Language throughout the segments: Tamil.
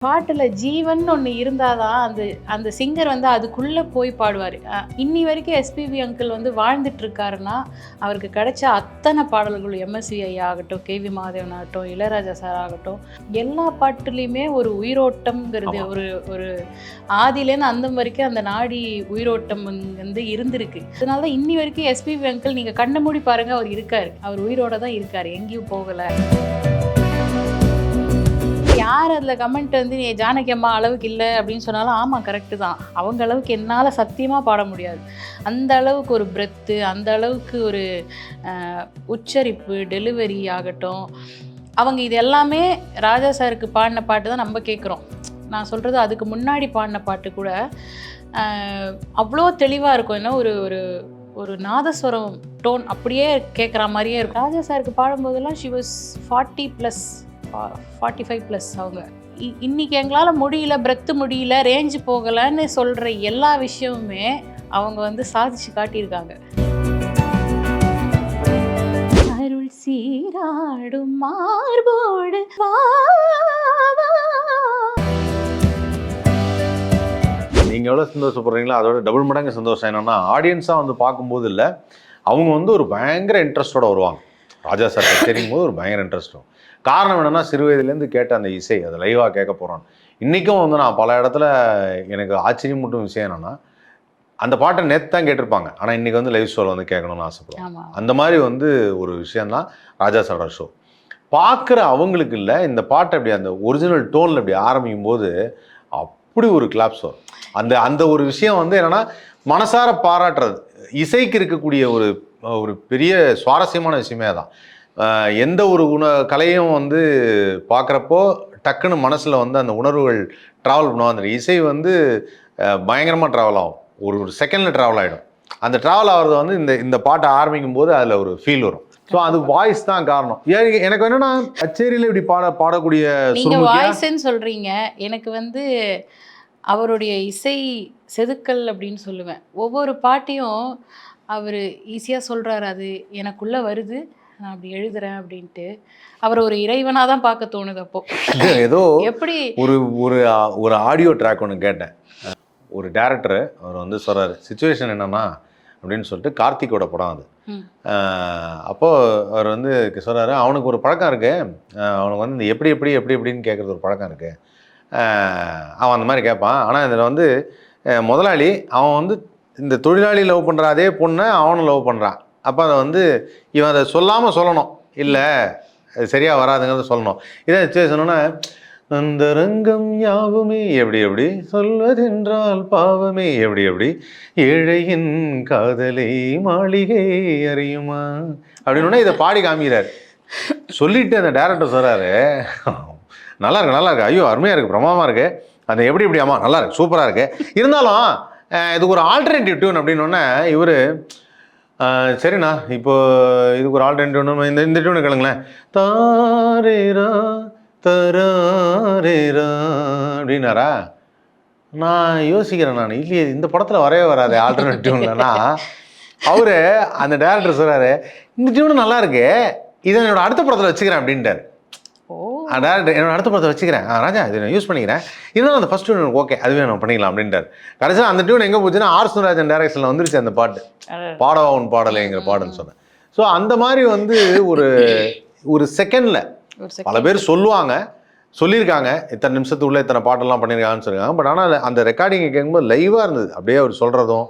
பாட்டில் ஜீவன் ஒன்று இருந்தால் தான் அந்த சிங்கர் வந்து அதுக்குள்ளே போய் பாடுவார். இன்னி வரைக்கும் எஸ்பிபி அங்கிள் வந்து வாழ்ந்துட்டுருக்காருன்னா அவருக்கு கிடைச்ச அத்தனை பாடல்களும் எம்எஸ்வி ஐயா ஆகட்டும், கேவி மாதேவன் ஆகட்டும், இளையராஜா சார் ஆகட்டும், எல்லா பாட்டுலேயுமே ஒரு உயிரோட்டம்ங்கிறது ஒரு ஆதியிலேருந்து அந்த வரைக்கும் அந்த நாடி உயிரோட்டம் வந்து இருந்திருக்கு. அதனால தான் இன்னி வரைக்கும் எஸ்பிபி அங்கிள் நீங்கள் கண்ணை மூடி பாருங்கள், அவர் இருக்கார், அவர் உயிரோட தான் இருக்கார், எங்கேயும் போகலை. யார் அதில் கமெண்ட் வந்து நீ ஜானகி அம்மா அளவுக்கு இல்லை அப்படின்னு சொன்னாலும் ஆமாம் கரெக்டு தான். அவங்க அளவுக்கு என்னால் சத்தியமாக பாட முடியாது. அந்த அளவுக்கு ஒரு பிரெத்து, அந்த அளவுக்கு ஒரு உச்சரிப்பு, டெலிவரி ஆகட்டும், அவங்க இது எல்லாமே ராஜா சாருக்கு பாடின பாட்டு தான் நம்ம கேட்குறோம். நான் சொல்கிறது அதுக்கு முன்னாடி பாடின பாட்டு கூட அவ்வளோ தெளிவாக இருக்கும். என்ன ஒரு ஒரு ஒரு நாதஸ்வரம் டோன் அப்படியே கேட்குற மாதிரியே இருக்கும். ராஜா சாருக்கு பாடும்போதெல்லாம் ஷி வாஸ் 40+, 45+ அவங்க. இன்னைக்கு எங்களால் முடியல, பிரெத்து முடியல, ரேஞ்சு போகலைன்னு சொல்கிற எல்லா விஷயமுமே அவங்க வந்து சாதிச்சு காட்டியிருக்காங்க. அருள் சீராடும் மார்போடு நீங்கள் எவ்வளோ சந்தோஷப்படுறீங்களோ அதோட டபுள் மடங்கு சந்தோஷம். என்னென்னா ஆடியன்ஸாக வந்து பார்க்கும்போது இல்லை, அவங்க வந்து ஒரு பயங்கர இன்ட்ரெஸ்டோடு வருவாங்க. ராஜா சார் தெரியும் போது ஒரு பயங்கர இன்ட்ரெஸ்டும். காரணம் என்னென்னா சிறு வயதுலேருந்து கேட்ட அந்த இசை, அதை லைவாக கேட்க போகிறோம். இன்றைக்கும் வந்து நான் பல இடத்துல எனக்கு ஆச்சரியமூட்டும் விஷயம் என்னென்னா, அந்த பாட்டை நேற்று தான் கேட்டிருப்பாங்க, ஆனால் இன்றைக்கி வந்து லைவ் ஷோவில் வந்து கேட்கணும்னு ஆசைப்படுவாங்க. அந்த மாதிரி வந்து ஒரு விஷயந்தான் ராஜா சாரோட ஷோ. பார்க்குற அவங்களுக்கு இல்லை, இந்த பாட்டை அப்படி அந்த ஒரிஜினல் டோனில் அப்படி ஆரம்பிக்கும் போது அப்படி ஒரு கிளாப்ஸ் வரும். அந்த ஒரு விஷயம் வந்து என்னென்னா மனசார பாராட்டுறது. இசைக்கு இருக்கக்கூடிய ஒரு பெரிய சுவாரஸ்யமான விஷயமே தான். எந்த ஒரு கலையும் வந்து பார்க்குறப்போ டக்குன்னு மனசில் வந்து அந்த உணர்வுகள் ட்ராவல் பண்ணுவோம். அந்த இசை வந்து பயங்கரமாக ட்ராவல் ஆகும், ஒரு செகண்டில் ட்ராவல் ஆகிடும். அந்த ட்ராவல் ஆகிறது வந்து இந்த பாட்டை ஆரம்பிக்கும் போது அதில் ஒரு ஃபீல் வரும். ஸோ அது வாய்ஸ் தான் காரணம். எனக்கு என்னன்னா கச்சேரியில் இப்படி பாடக்கூடிய வாய்ஸ்ன்னு சொல்கிறீங்க. எனக்கு வந்து அவருடைய இசை செதுக்கல் அப்படின்னு சொல்லுவேன். ஒவ்வொரு பாட்டையும் அவர் ஈஸியாக சொல்கிறாரு, அது எனக்குள்ளே வருது, நான் அப்படி எழுதுறேன் அப்படின்ட்டு. அவர் ஒரு இறைவனாக தான் பார்க்க தோணுது. அப்போ ஏதோ எப்படி ஒரு ஆடியோ ட்ராக் ஒன்று கேட்டேன். ஒரு டேரக்டரு அவர் வந்து சொல்கிறாரு, சிச்சுவேஷன் என்னன்னா அப்படின்னு சொல்லிட்டு, கார்த்திகோட படம் அது. அப்போது அவர் வந்து சொல்கிறாரு, அவனுக்கு ஒரு பழக்கம் இருக்குது, அவனுக்கு வந்து இந்த எப்படி எப்படின்னு கேட்குறது ஒரு பழக்கம் இருக்குது. அவன் அந்த மாதிரி கேட்பான். ஆனால் இதில் வந்து முதலாளி அவன் வந்து இந்த தொழிலாளி லவ் பண்ணுற அதே பொண்ணை அவனும் லவ் பண்ணுறான். அப்போ அதை வந்து இவன் அதை சொல்லாமல் சொல்லணும், இல்லை அது சரியாக வராதுங்கிறத சொல்லணும். இதை சொன்னோன்னா, அந்த ரங்கம் யாவுமே எப்படி சொல்வதென்றால் பாவமே எப்படி ஏழையின் காதலை மாளிகை அறியுமா அப்படின்னா இதை பாடி காமிக்கிறார். சொல்லிட்டு அந்த டேரக்டர் சொல்கிறாரு, நல்லா இருக்கு, ஐயோ அருமையாக இருக்குது, பிரமாதமாக இருக்குது, அந்த எப்படி ஆமாம் நல்லா இருக்கு, சூப்பராக இருக்குது, இருந்தாலும் இதுக்கு ஒரு ஆல்டர்னேட்டிவ் டியூன் அப்படின்னோடனே இவர், சரிண்ணா இப்போ இதுக்கு ஒரு ஆல்டர்னேட்டிவ் இந்த டியூனை கேளுங்களேன், தாரேரா தரேரா அப்படின்னாரா. நான் யோசிக்கிறேன், நான் இல்லையே இந்த படத்தில் வரவே வராது ஆல்டர்னேட்டிவ்லன்னா. அவரு அந்த டேரக்டர் சொல்கிறாரு, இந்த டியூன் நல்லா இருக்கு, இதை என்னோட அடுத்த படத்தில் வச்சுக்கிறேன் அப்படின்ட்டார். டேரக்டர் என்னோட அடுத்த படத்தை வச்சுக்கிறேன், ராஜா இதை நான் யூஸ் பண்ணிக்கிறேன், இருந்தாலும் அந்த ஃபர்ஸ்ட் டியூன் ஓகே அதுவே நான் பண்ணிக்கலாம் அப்படின்ட்டார். கடைசியாக அந்த டியூன் எங்கே போச்சுன்னா ஆர் சுந்தரராஜன் டைரக்ஷனில் வந்துருச்சு அந்த பாட்டு, பாடவா உன் பாடலைங்கிற பாடுன்னு சொன்னேன். ஸோ அந்த மாதிரி வந்து ஒரு செகண்டில் பல பேர் சொல்லியிருக்காங்க இத்தனை நிமிஷத்துக்குள்ளே இத்தனை பாட்டெல்லாம் பண்ணியிருக்காங்கன்னு சொல்லியிருக்காங்க. பட் ஆனால் அந்த ரெக்கார்டிங்கை கேட்கும்போது லைவாக இருந்தது. அப்படியே அவர் சொல்கிறதும்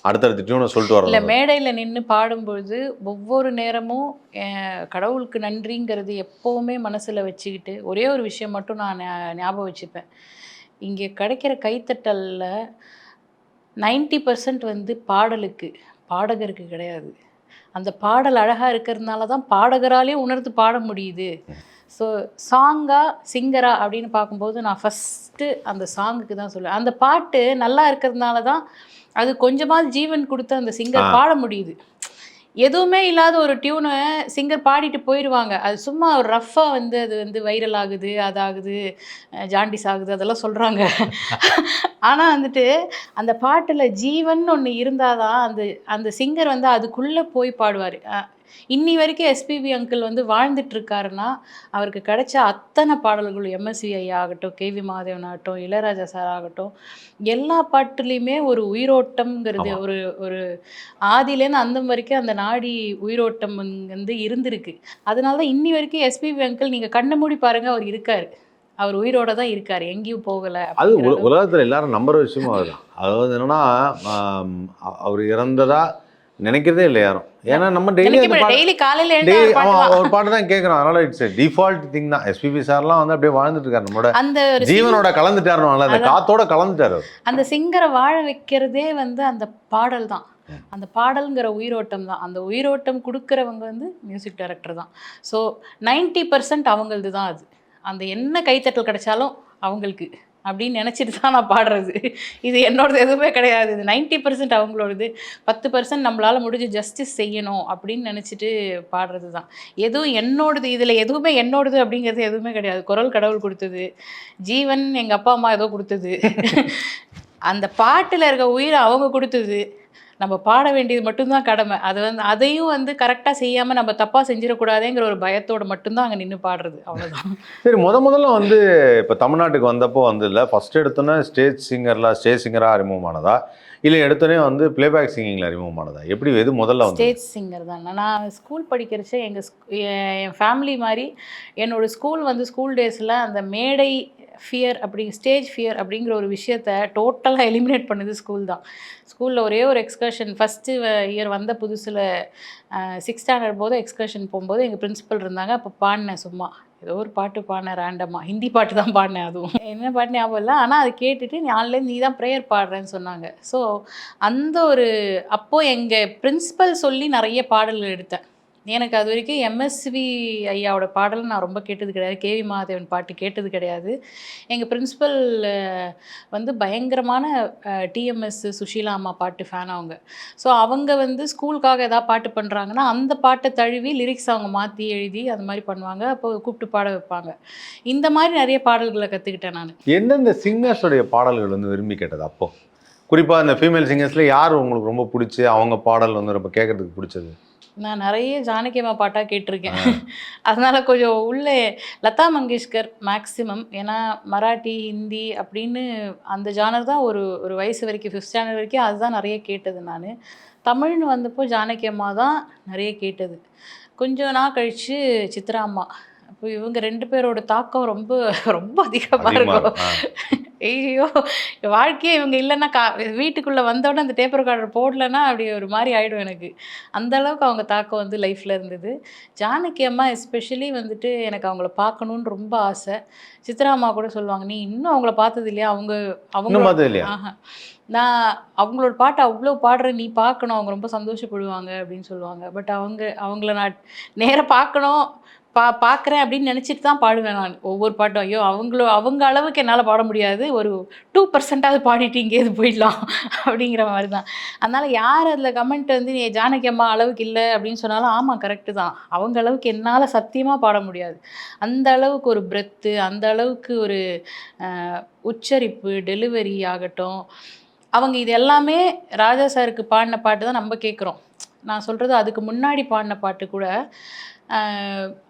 அடுத்தடுத்த டியூனை சொல்லிட்டு வரோம். இல்லை, மேடையில் நின்று பாடும்பொழுது ஒவ்வொரு நேரமும் கடவுளுக்கு நன்றிங்கிறது எப்போவுமே மனசில் வச்சுக்கிட்டு ஒரே ஒரு விஷயம் மட்டும் நான் ஞாபகம் வச்சுப்பேன். இங்கே கிடைக்கிற கைத்தட்டலில் 90% வந்து பாடகருக்கு கிடையாது. அந்த பாடல் அழகாக இருக்கிறதுனால தான் பாடகராலேயும் உணர்ந்து பாட முடியுது. ஸோ சிங்கரா அப்படின்னு பார்க்கும்போது நான் ஃபஸ்ட்டு அந்த சாங்குக்கு தான் சொல்லுவேன். அந்த பாட்டு நல்லா இருக்கிறதுனால தான் அது கொஞ்சமாவது ஜீவன் கொடுத்து அந்த சிங்கர் பாட முடியுது. எதுவுமே இல்லாத ஒரு டியூனை சிங்கர் பாடிட்டு போயிடுவாங்க. அது சும்மா ஒரு ரஃப்பாக வந்து அது வந்து வைரல் ஆகுது, அதாகுது, ஜாண்டிஸ் ஆகுது, அதெல்லாம் சொல்கிறாங்க. ஆனால் வந்துட்டு அந்த பாட்டில் ஜீவன் ஒன்று இருந்தால் தான் அந்த சிங்கர் வந்து அதுக்குள்ளே போய் பாடுவார். இன்னி வரைக்கும் எஸ்பிபி அங்கிள் வந்து வாழ்ந்துட்டு இருக்காருன்னா அவருக்கு கிடைச்ச அத்தனை பாடல்களும் எம்எஸ்வி ஐயா ஆகட்டும், கேவி மகாதேவன் ஆகட்டும், இளையராஜா சார் ஆகட்டும், எல்லா பாட்டுலேயுமே ஒரு உயிரோட்டம்ங்கிறது ஆமா. ஒரு ஒரு ஆதியிலேருந்து அந்தம் வரைக்கும் அந்த நாடி உயிரோட்டம் வந்து இருந்திருக்கு. அதனால தான் இன்னி வரைக்கும் எஸ்பிபி அங்கிள் நீங்கள் கண்ணை மூடி பாருங்க, அவர் இருக்காரு. அவர் உயிரோட தான் இருக்காரு, எங்கேயும் போகல அது அப்படிங்கிற அளவுக்கு. உலகத்தில் எல்லாரும் நம்புற விஷயமும் அதுதான். அதாவது என்னன்னா அவர் இறந்ததா நினைக்கிறதே இல்லை யாரும். ஏன்னா நம்ம டெய்லி அந்த பாட்டு டெய்லி காலையில எழுந்து அவர் பாட்டு அவன் ஒரு பாட்டு தான் கேட்குறோம். அதனால இட்ஸ் டிஃபால்ட் திங் தான். எஸ்பிபி சார்லாம் வந்து அப்படியே வாழ்ந்துட்டு இருக்காரு, நம்மளோட அந்த ஒரு ஜீவனோட கலந்துட்டாருன்னு, அந்த காத்தோட கலந்துட்டாரு அவர். அந்த சிங்கரை வாழ வைக்கிறதே வந்து அந்த பாடல் தான். அந்த பாடல்ங்கிற உயிரோட்டம் தான். அந்த உயிரோட்டம் கொடுக்குறவங்க வந்து மியூசிக் டைரக்டர் தான். ஸோ 90% அவங்களது தான் அது. அந்த என்ன கைத்தட்டல் கிடைச்சாலும் அவங்களுக்கு அப்படின்னு நினச்சிட்டு தான் நான் பாடுறது. இது என்னோடது எதுவுமே கிடையாது. இது 90% அவங்களோடது, 10% நம்மளால் முடிஞ்ச ஜஸ்டிஸ் செய்யணும் அப்படின்னு நினச்சிட்டு பாடுறது தான். எதுவும் என்னோடது, இதில் எதுவுமே என்னோடது அப்படிங்கிறது எதுவுமே கிடையாது. குரல் கடவுள் கொடுத்தது, ஜீவன் எங்கள் அப்பா அம்மா ஏதோ கொடுத்தது, அந்த பாட்டில் இருக்க உயிரை அவங்க கொடுத்தது. நம்ம பாட வேண்டியது மட்டும்தான் கடமை. அது வந்து அதையும் வந்து கரெக்டாக செய்யாமல் நம்ம தப்பாக செஞ்சிடக்கூடாதுங்கிற ஒரு பயத்தோடு மட்டும்தான் அங்கே நின்று பாடுறது, அவ்வளோதான். சரி, முதல்ல வந்து இப்போ தமிழ்நாட்டுக்கு வந்தப்போ வந்து இல்லை ஃபஸ்ட்டு எடுத்தோன்னே ஸ்டேஜ் சிங்கராக அறிமுகமானதா, இல்லை எடுத்தோடனே வந்து பிளேபேக் சிங்கிங்கில் அறிமுகமானதா, எப்படி எது முதல்ல வந்து? ஸ்டேஜ் சிங்கர் தான். நான் ஸ்கூல் படிக்கிறச்ச என் ஃபேமிலி மாதிரி என்னோடய ஸ்கூல் வந்து ஸ்கூல் டேஸில் அந்த மேடை ஃபியர் ஸ்டேஜ் ஃபியர் அப்படிங்கிற ஒரு விஷயத்த டோட்டலாக எலிமினேட் பண்ணுது ஸ்கூல் தான். ஸ்கூலில் ஒரே ஒரு எக்ஸ்கர்ஷன் ஃபஸ்ட்டு இயர் வந்த புதுசில் 6th ஸ்டாண்டர்ட் போது எக்ஸ்கர்ஷன் போகும்போது எங்கள் பிரின்சிபல் இருந்தாங்க. அப்போ பாடினேன், சும்மா ஏதோ ஒரு பாட்டு பாடினேன் ரேண்டமாக, ஹிந்தி பாட்டு தான் பாடினேன். அதுவும் என்ன பாட்டு ஞாபகம் இல்லை, ஆனால் அதை கேட்டுட்டு நாளிலேருந்து நீ தான் ப்ரேயர் பாடுறேன்னு சொன்னாங்க. ஸோ அந்த ஒரு அப்போது எங்கள் பிரின்சிபல் சொல்லி நிறைய பாடல்கள் எடுத்தேன். எனக்கு அது வரைக்கும் எம்எஸ்வி ஐயாவோட பாடல் நான் ரொம்ப கேட்டது கிடையாது, கேவி மகாதேவன் பாட்டு கேட்டது கிடையாது. எங்கள் பிரின்சிபல் வந்து பயங்கரமான டிஎம்எஸ் சுஷீலா அம்மா பாட்டு ஃபேன் அவங்க. ஸோ அவங்க வந்து ஸ்கூலுக்காக ஏதாவது பாட்டு பண்ணுறாங்கன்னா அந்த பாட்டை தழுவி லிரிக்ஸ் அவங்க மாற்றி எழுதி அந்த மாதிரி பண்ணுவாங்க. அப்போ கூப்பிட்டு பாட வைப்பாங்க. இந்த மாதிரி நிறைய பாடல்களை கற்றுக்கிட்டேன் நான். எந்தெந்த சிங்கர்ஸோடைய பாடல்கள் வந்து விரும்பி கேட்டது அப்போ? குறிப்பாக இந்த ஃபீமேல் சிங்கர்ஸில் யார் உங்களுக்கு ரொம்ப பிடிச்சி அவங்க பாடல் வந்து ரொம்ப கேட்கறதுக்கு பிடிச்சது? நான் நிறைய ஜானகி அம்மா பாட்டாக கேட்டிருக்கேன். அதனால் கொஞ்சம் உள்ளே லதா மங்கேஷ்கர் மேக்ஸிமம். ஏன்னா மராட்டி, ஹிந்தி அப்படின்னு அந்த ஜானர் தான் ஒரு ஒரு வயசு வரைக்கும் 5th ஸ்டாண்டர்ட் வரைக்கும் அதுதான் நிறைய கேட்டது நான். தமிழ்னு வந்தப்போ ஜானகி அம்மா தான் நிறைய கேட்டது. கொஞ்சம் நாள் கழித்து சித்ரா அம்மா. அப்போ இவங்க 2 பேரோட தாக்கம் ரொம்ப ரொம்ப அதிகமாக இருக்கும். ஐயோ, வாழ்க்கையே இவங்க இல்லைன்னா வீட்டுக்குள்ளே வந்தோடனே அந்த டேப் ரெக்கார்டர் போடலைன்னா அப்படி ஒரு மாதிரி ஆகிடும் எனக்கு. அந்த அளவுக்கு அவங்க தாக்கம் வந்து லைஃப்பில் இருந்தது. ஜானகி அம்மா எஸ்பெஷலி வந்துட்டு எனக்கு அவங்கள பார்க்கணுன்னு ரொம்ப ஆசை. சித்ரா அம்மா கூட சொல்லுவாங்க, நீ இன்னும் அவங்கள பார்த்தது இல்லையா, அவங்க நான் அவங்களோட பாட்டு அவ்வளோ பாடுறேன், நீ பார்க்கணும், அவங்க ரொம்ப சந்தோஷப்படுவாங்க அப்படின்னு சொல்லுவாங்க. பட் அவங்கள நான் நேராக பார்க்கணும், பார்க்குறேன் அப்படின்னு நினச்சிட்டு தான் பாடுவேன் நான் ஒவ்வொரு பாட்டும். ஐயோ, அவங்க அளவுக்கு என்னால் பாட முடியாது, ஒரு 2%ஆவது பாடிட்டு இங்கேயாது போயிடலாம் அப்படிங்கிற மாதிரி தான். அதனால் யார் அதில் கமெண்ட் வந்து நீ ஜானகி அம்மா அளவுக்கு இல்லை அப்படின்னு சொன்னாலும் ஆமாம் கரெக்டு தான். அவங்க அளவுக்கு என்னால் சத்தியமாக பாட முடியாது. அந்த அளவுக்கு ஒரு பிரெத்து, அந்த அளவுக்கு ஒரு உச்சரிப்பு, டெலிவரி ஆகட்டும், அவங்க இது எல்லாமே ராஜா சாருக்கு பாடின பாட்டு தான் நம்ம கேட்குறோம். நான் சொல்கிறது அதுக்கு முன்னாடி பாடின பாட்டு கூட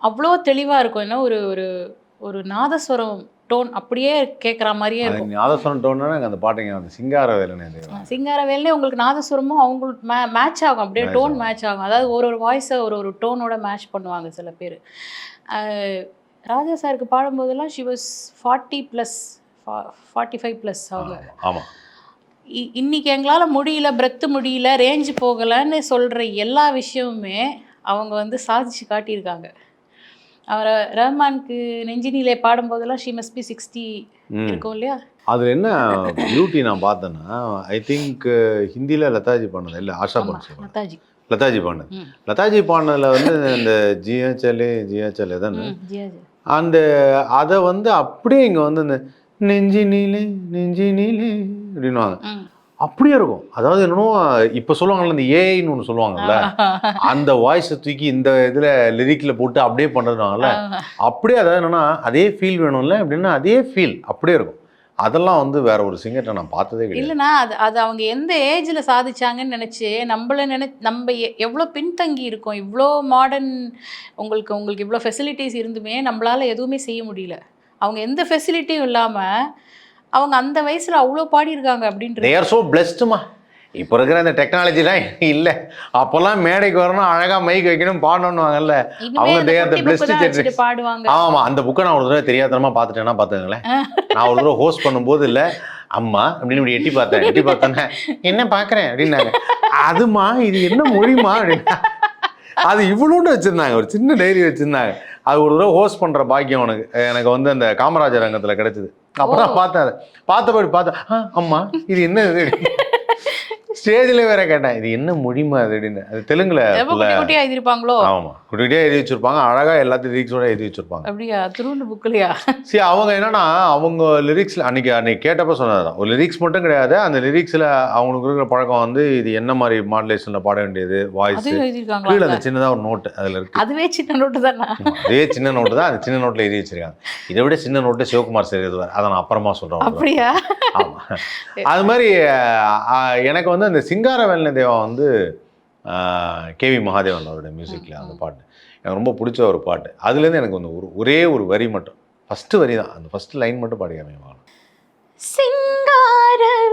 அவ்வளோ தெளிவாக இருக்கும். என்ன ஒரு ஒரு ஒரு நாதஸ்வரம் டோன் அப்படியே கேட்குற மாதிரியே இருக்கும். நாதஸ்வரம் டோன்னா அந்த பாட்டுங்க அந்த சிங்காரவேலனே உங்களுக்கு நாதஸ்வரமும் அவங்களுக்கு மேட்ச் ஆகும், அப்படியே டோன் மேட்ச் ஆகும். அதாவது ஒரு வாய்ஸை ஒரு டோனோட மேட்ச் பண்ணுவாங்க சில பேர். ராஜா சாருக்கு பாடும்போதெல்லாம் ஷி வாஸ் 40+, 45+ அவங்க. ஆமாம். இன்றைக்கி எங்களால் முடியல, பிரெத்து முடியல, ரேஞ்சு போகலைன்னு சொல்கிற எல்லா விஷயமுமே அவங்க வந்து சாதிச்சு காட்டியிருக்காங்க. அவர் ரஹ்மானுக்கு நெஞ்சினிலே பாடும்போதெல்லாம் ஷி மஸ்ட் பி 60 இருக்கும் இல்லையா? அது என்ன பியூட்டி நான் பார்த்தேன்னா, ஐ திங்க் ஹிந்தியில் லதாஜி பாடினது இல்லை, ஆஷா பாடினது, லதாஜி பாடினது. லதாஜி பாடினதில் வந்து இந்த ஜியா சலே தானே அந்த அதை வந்து அப்படியே இங்கே வந்து இந்த நெஞ்சினிலே அப்படின்வாங்க, அப்படியே இருக்கும். அதாவது என்னமோ இப்போ சொல்லுவாங்கல்ல இந்த ஏஐன்னு ஒன்று சொல்லுவாங்கல்ல, அந்த வாய்ஸை தூக்கி இந்த இதில் லிரிக்கில் போட்டு அப்படியே பண்ணுறதுனால அப்படியே, அதாவது என்னன்னா அதே ஃபீல் வேணும்ல அப்படின்னா அதே ஃபீல் அப்படியே இருக்கும். அதெல்லாம் வந்து வேற ஒரு சிங்கர்கிட்ட நான் பார்த்ததே கிடையாது. இல்லைண்ணா அது அது அவங்க எந்த ஏஜில் சாதிச்சாங்கன்னு நினச்சி நம்ம எவ்வளோ பின்தங்கி இருக்கோம். இவ்வளோ மாடர்ன் உங்களுக்கு இவ்வளோ ஃபெசிலிட்டிஸ் இருந்துமே நம்மளால் எதுவுமே செய்ய முடியல. அவங்க எந்த ஃபெசிலிட்டியும் இல்லாமல் அவங்க அந்த வயசில் அவ்வளோ பாடியிருக்காங்க அப்படின்றது. தே ஆர் ஸோ பிளெஸ்டுமா. இப்போ இருக்கிற இந்த டெக்னாலஜிலாம் இல்லை. அப்போல்லாம் மேடைக்கு வரணும், அழகாக மைக் வைக்கணும், பாடணும்னுவாங்கல்ல. அவங்க தே ஆர் த பிளெஸ்ட். பாடுவாங்க. ஆமாம், அந்த புக்கை நான் ஒரு தடவை தெரியாதனமாக பார்த்துட்டேன்னா பார்த்துங்களேன். நான் ஒரு தடவை ஹோஸ்ட் பண்ணும்போது இல்லை அம்மா அப்படின்னு இப்படி எட்டி பார்த்தேன்னே என்ன பார்க்குறேன் அப்படின்னாங்க. அதுமா இது என்ன மொழிமா அப்படின்னா அது இவ்வளோண்டு வச்சுருந்தாங்க, ஒரு சின்ன டைரி வச்சுருந்தாங்க. அது ஒரு தடவை ஹோஸ்ட் பண்ணுற பாக்கியம் எனக்கு வந்து அந்த காமராஜர் ரங்கத்தில் கிடைச்சிது. அப்போ தான் பார்த்தேன். அதை பார்த்தேன் அம்மா இது என்ன இது ஸ்டேஜில் வேற கேட்டேன் இது என்ன மொழிமா அது அப்படின்னு. அது தெலுங்குல எழுதிருப்பாங்களோ. ஆமாம், குட்டியாக எழுதி வச்சிருப்பாங்க, அழகாக எல்லாத்தையும் லிரிக்ஸோட எழுதி வச்சிருப்பாங்க. அப்படியா? திருவண்ணு புக்கிலையா? சரி, அவங்க என்னன்னா அவங்க லிரிக்ஸில் அன்னைக்கு கேட்டப்போ சொன்னதுதான், ஒரு லிரிக்ஸ் மட்டும் கிடையாது, அந்த லிரிக்ஸில் அவங்களுக்கு இருக்கிற பழக்கம் வந்து இது என்ன மாதிரி மாடுலேஷனில் பாட வேண்டியது, வாய்ஸ் கீழே அந்த சின்னதாக ஒரு நோட்டு அதில் இருக்கு. அதுவே சின்ன நோட்டு தானே? அதே சின்ன நோட்டு தான், அந்த சின்ன நோட்டில் எழுதி வச்சிருக்காங்க. இதை விட சின்ன நோட்டு சிவகுமார் சார் எழுதுவார், அதை நான் அப்புறமா சொல்கிறேன். அப்படியா? ஆமாம். அது மாதிரி எனக்கு வந்து அந்த சிங்காரவேலனை தேவா வந்து கேவி மகாதேவன் அவருடைய மியூசிக்கில் அந்த பாட்டு எனக்கு ரொம்ப பிடிச்ச ஒரு பாட்டு. அதுலேருந்து எனக்கு வந்து ஒரே ஒரு வரி மட்டும், ஃபஸ்ட்டு வரி தான், அந்த ஃபஸ்ட்டு லைன் மட்டும் பாடிக்காம வாங்க. சிங்காரவேலனே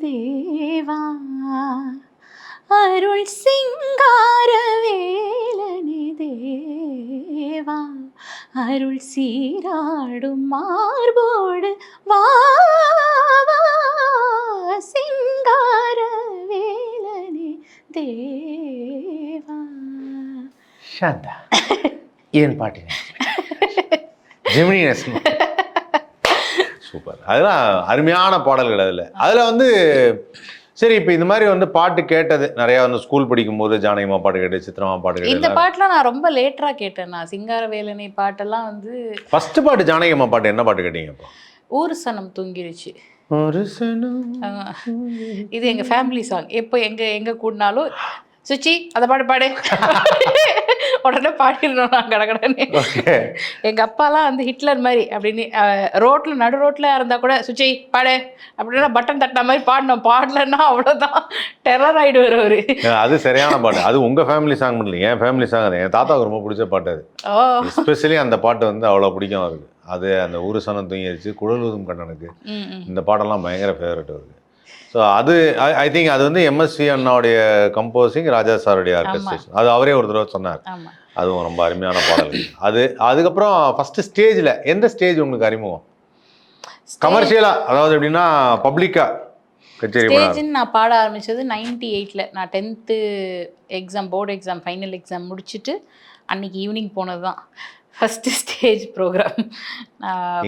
தேவா அருள் சிங்காரவேலனே தேவா அருள் சீராடும் மார்போடு வா சிங்காரவேலனே தேவா. சாந்தா ஏன் பாட்டு ஜெமினி நேசன் சூப்பர். அதெல்லாம் அருமையான பாடல்கள். அதில் வந்து சரி, இப்போ இந்த மாதிரி வந்து பாட்டு கேட்டது நிறையா வந்து ஸ்கூல் படிக்கும்போது ஜானகிமா பாட்டு கேட்டு, சித்ராமா பாட்டு கேட்டு. இந்த பாட்டுலாம் நான் ரொம்ப லேட்டராக கேட்டேன். நான் சிங்காரவேலனை பாட்டெல்லாம் வந்து ஃபர்ஸ்ட் பாட்டு ஜானகிமா பாட்டு என்ன பாட்டு கேட்டீங்க? இப்போ ஊரு சனம் தூங்கிருச்சு. ஒரு சனம். இது எங்கள் ஃபேமிலி சாங். எப்போ எங்கே கூடினாலும் சுச்சி அதை பாடு உடனே பாடிடணும் நான் கடகடன்னு. எங்கள் அப்பாலாம் வந்து ஹிட்லர் மாதிரி அப்படின்னு ரோட்டில் நடு ரோட்டில் இருந்தால் கூட சுச்சி பாடு அப்படின்னா பட்டன் தட்டின மாதிரி பாடலன்னா அவ்வளோதான், டெரர் ஆகிடுவார் அவர். அது சரியான பாட்டு. அது உங்கள் ஃபேமிலி சாங் பண்ணல, என் ஃபேமிலி சாங். அது என் தாத்தாவுக்கு ரொம்ப பிடிச்ச பாட்டு. அது எஸ்பெஷலி அந்த பாட்டு வந்து அவ்வளோ பிடிக்கும் அவருக்கு. அது அந்த ஊரு சனம் தூங்கிடுச்சு, குழலுதும் கண்ணனுக்கு, இந்த பாட்டெல்லாம் பயங்கர ஃபேவரட் அவருக்கு. ஸோ அது ஐ திங்க் அது வந்து எம்எஸ்வி அண்ணாவுடைய கம்போசிங், ராஜா சாருடைய ஆர்கெஸ்ட்ரேஷன். அது அவரே ஒரு தடவை சொன்னார். அதுவும் ரொம்ப அருமையான பாடல். அதுக்கப்புறம் ஃபஸ்ட்டு ஸ்டேஜில் எந்த ஸ்டேஜ் உங்களுக்கு அறிமுகம் கமர்ஷியலாக, அதாவது எப்படின்னா பப்ளிக்காக கச்சேரி ஸ்டேஜ்னு நான் பாட ஆரம்பித்தது 98ல். நான் 10th exam, board exam, final exam முடிச்சுட்டு அன்றைக்கி ஈவினிங் போனது தான் ஃபஸ்ட்டு ஸ்டேஜ் ப்ரோக்ராம்.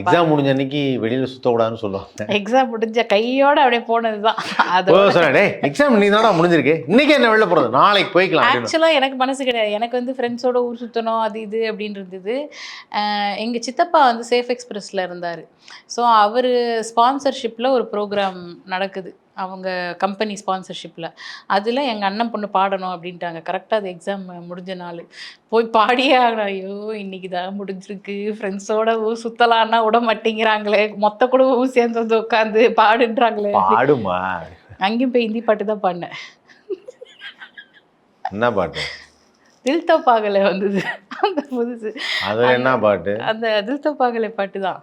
எக்ஸாம் முடிஞ்ச அன்னைக்கு வெளியில் சுற்றக்கூடாதுன்னு சொல்லுவாங்க. எக்ஸாம் முடிஞ்ச கையோடு அப்படியே போனது தான். அது சொன்னேன், எக்ஸாம் நீ தானே முடிஞ்சிருக்கு, இன்றைக்கி என்ன வெளில போகிறது, நாளைக்கு போய்க்கலாம். ஆக்சுவலாக எனக்கு மனசு கிடையாது. எனக்கு வந்து ஃப்ரெண்ட்ஸோட ஊர் சுற்றணும் அது இது அப்படின்னு இருந்தது. எங்கள் சித்தப்பா வந்து சேஃப் எக்ஸ்பிரஸில் இருந்தார். ஸோ அவர் ஸ்பான்சர்ஷிப்பில் ஒரு ப்ரோக்ராம் நடக்குது, அவங்க கம்பெனி ஸ்பான்சர்ஷிப்பில். அதில் எங்கள் அண்ணன் பொண்ணு பாடணும் அப்படின்ட்டாங்க. கரெக்டாக அது எக்ஸாம் முடிஞ்ச நாள் போய் பாடியே ஆகணும். ஐயோ இன்றைக்கி தான் முடிஞ்சிருக்கு, ஃப்ரெண்ட்ஸோட ஊர் சுற்றலான்னா விட மாட்டேங்கிறாங்களே, மொத்த கூட ஊர் சேர்ந்து வந்து உட்காந்து பாடுன்றாங்களே. பாடுமா? அங்கேயும் போய் ஹிந்தி பாட்டு தான் பாடினேன். என்ன பாட்டு? தில் தோ பாகலே வந்தது அந்த புதுசு. அது என்ன பாட்டு? அந்த தில் தோ பாகலே பாட்டு தான்.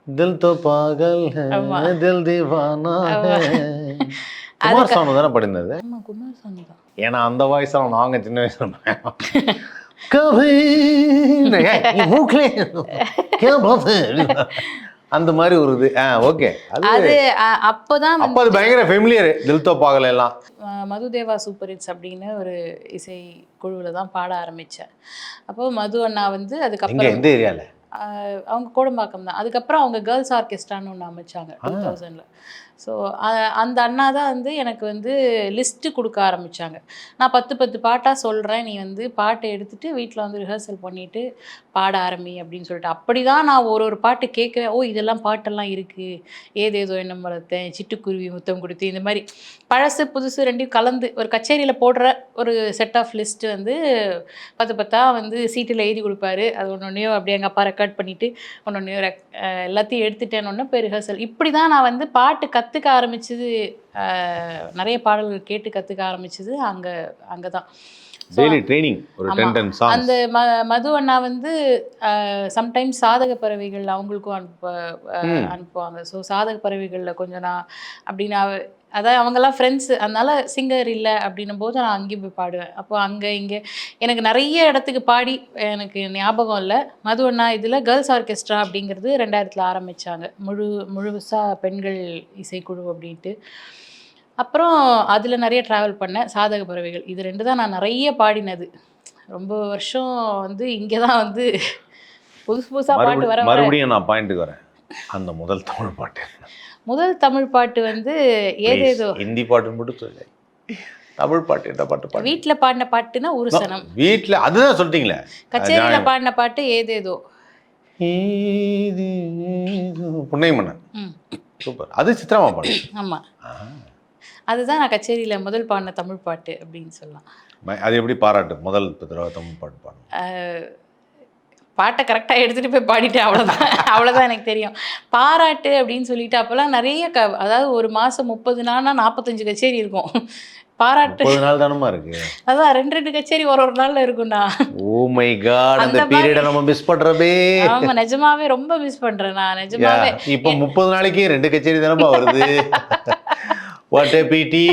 தில் தோ பாகல் ஹை தில் தீவானா ஹை. குமார் சானு தானே பாடினது? ஆமா, குமார் சானு தான். ஏன்னா அந்த வாய்ஸ் எல்லாம் நாங்க சின்ன வயசுல கவி மூக்லே கே பாத்து அந்த மாதிரி ஒரு இது. ஓகே, அது அப்போதான் அது பயங்கர ஃபெமிலியர். தில் தோ பாகல் எல்லாம் மதுதேவா சூப்பர் ஹிட்ஸ் அப்படின்னு ஒரு இசை குழுவில் தான் பாட ஆரம்பித்தேன். அப்போது மது அண்ணா வந்து அதுக்கப்புறம் எந்த ஏரியாவில்? அவங்க கோடம்பாக்கம் தான். அதுக்கப்புறம் அவங்க கேர்ள்ஸ் ஆர்கெஸ்ட்ரான்னு ஒன்று அமைச்சாங்க 2000ல். ஸோ அந்த அண்ணா தான் வந்து எனக்கு வந்து லிஸ்ட்டு கொடுக்க ஆரம்பித்தாங்க. நான் 10 பாட்டாக சொல்கிறேன், நீ வந்து பாட்டை எடுத்துகிட்டு வீட்டில் வந்து ரிஹர்சல் பண்ணிவிட்டு பாட ஆரம்பி அப்படின்னு சொல்லிட்டு. அப்படி தான் நான் ஒரு பாட்டு கேட்குறேன். ஓ, இதெல்லாம் பாட்டெல்லாம் இருக்குது. ஏதேதோ எண்ணம் வளர்த்தேன், சிட்டுக்குருவி முத்தம் கொடுத்து, இந்த மாதிரி பழசு புதுசு ரெண்டையும் கலந்து ஒரு கச்சேரியில் போடுற ஒரு செட் ஆஃப் லிஸ்ட்டு வந்து 10 வந்து சீட்டில் எழுதி கொடுப்பாரு. அது ஒன்றொன்றையும் அப்படியே எங்கள் அப்பா ரெக்கார்ட் பண்ணிவிட்டு ஒன்றொன்றையும் எல்லாத்தையும் எடுத்துட்டேன்னு போய் ரிஹர்சல். இப்படி தான் நான் வந்து பாட்டு கற்றுக்க ஆரம்பிச்சது. நிறைய பாடல்கள் கேட்டு கற்றுக்க ஆரம்பிச்சது அங்கே தான். டெய்லி ட்ரைனிங் ஒரு 10 சாங்ஸ். அந்த மது அண்ணா வந்து சம்டைம்ஸ் சாதக பறவைகள் அவங்களுக்கும் அனுப்புவாங்க. ஸோ சாதக பறவைகளில் கொஞ்சம் நான் அப்படி நான் அதாவது அவங்கெல்லாம் ஃப்ரெண்ட்ஸு, அதனால சிங்கர் இல்லை அப்படின்னும் போது நான் அங்கேயும் போய் பாடுவேன். அப்போ அங்கே இங்கே எனக்கு நிறைய இடத்துக்கு பாடி எனக்கு ஞாபகம் இல்லை. மது அண்ணா இதில் கேர்ள்ஸ் ஆர்கெஸ்ட்ரா அப்படிங்கிறது 2000 ஆரம்பித்தாங்க. முழுசாக பெண்கள் இசைக்குழு அப்படின்ட்டு. அப்புறம் அதில் நிறைய ட்ராவல் பண்ணேன். சாதக பறவைகள் இது 2 தான் நான் நிறைய பாடினது. ரொம்ப வருஷம் வந்து இங்கே தான் வந்து புதுசாக பாட்டு வர மறுபடியும் நான் பாயிண்ட்டுக்கு வரேன். அந்த முதல் தமிழ் பாட்டு, முதல் தமிழ் பாட்டு வந்து ஏதேதோ. ஹிந்தி பாட்டுன்னு மட்டும் சொல்லு. தமிழ் பாட்டு என்ன பாட்டு? வீட்டில் பாடின பாட்டுன்னா ஒரு சனம். வீட்டில் அதுதான் சொல்லிட்டீங்களே. கச்சேரியில் பாடின பாட்டு ஏதேதோ. புன்னை மன்னன். சூப்பர். அது சித்ராமா பாட்டு. ஆமாம், அதுதான் நான் கச்சேரியில் முதல் பாடின தமிழ் பாட்டு அப்படின்னு சொல்லலாம். அது எப்படி பாராட்டு? முதல் தமிழ் பாட்டு பாடணும். பாட்டை கரெக்டாக எடுத்துகிட்டு போய் பாடிட்டேன், அவ்வளோதான் எனக்கு தெரியும். பாராட்டு அப்படின்னு சொல்லிட்டு அப்போல்லாம் நிறைய அதாவது ஒரு மாதம் 30 நாள்னா 45 கச்சேரி இருக்கும். பாராட்டு 30 நாள் தானமா இருக்கு. அதான் 2 கச்சேரி ஒரு நாளில் இருக்கும்டா. ஓ மை காட், அந்த பீரியடை நம்ம மிஸ் பண்றவே. ஆமாம், நிஜமாவே ரொம்ப மிஸ் பண்ணுறேன் நான் நிஜமாவே. இப்போ 30 நாளைக்கு 2 கச்சேரி தானமா வருது. வாட் எ பிடி.